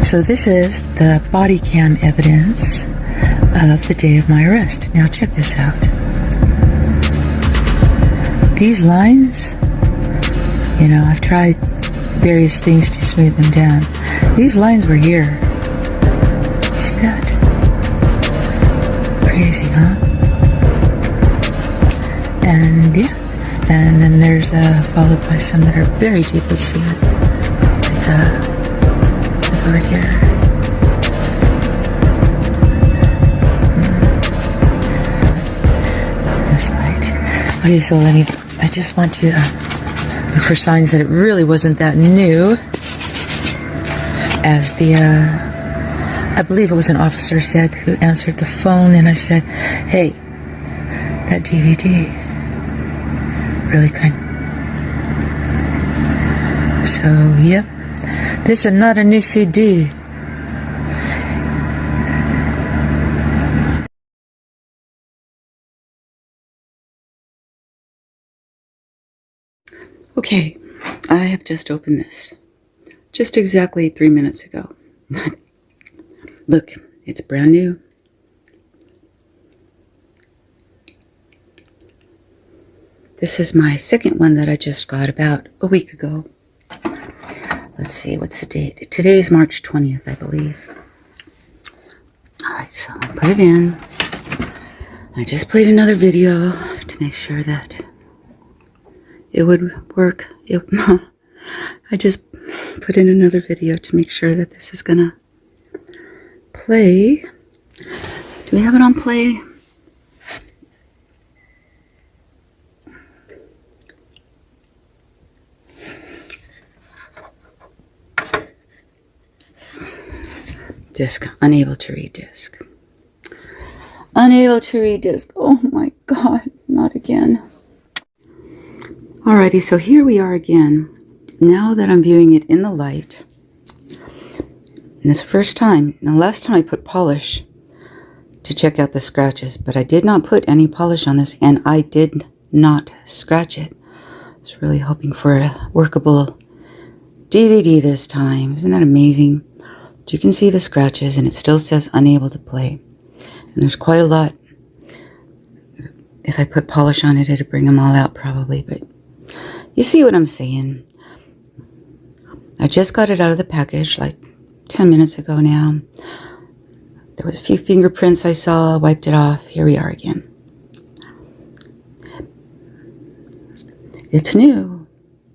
So this is the body cam evidence of the day of my arrest. Now check this out. These lines, you know, I've tried various things to smooth them down. These lines were here. See that? Crazy, huh? And yeah, and then there's followed by some that are very deeply seated, like over here. This light. Okay, so I just want to look for signs that it really wasn't that new. As I believe it was an officer said, who answered the phone, and I said, hey, that DVD really kind. So, yep, this is not a new CD. Okay, I have just opened this. Just exactly 3 minutes ago. Look, it's brand new. This is my second one that I just got about a week ago. Let's see, what's the date? Today's March 20th, I believe. Alright, so I put it in. I just played another video to make sure that it would work. I just put in another video to make sure that this is gonna play. Do we have it on play? Disc, unable to read disc. Unable to read disc. Oh my God, not again. Alrighty, so here we are again. Now that I'm viewing it in the light, and this first time, and the last time I put polish to check out the scratches, but I did not put any polish on this, and I did not scratch it. I was really hoping for a workable DVD this time. Isn't that amazing? You can see the scratches, and it still says unable to play. And there's quite a lot. If I put polish on it, it'd bring them all out probably, but you see what I'm saying. I just got it out of the package like 10 minutes ago now. There was a few fingerprints I saw, wiped it off. Here we are again. It's new,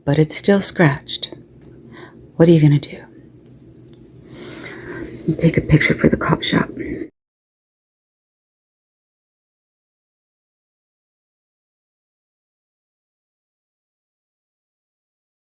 but it's still scratched. What are you going to do? Take a picture for the cop shop.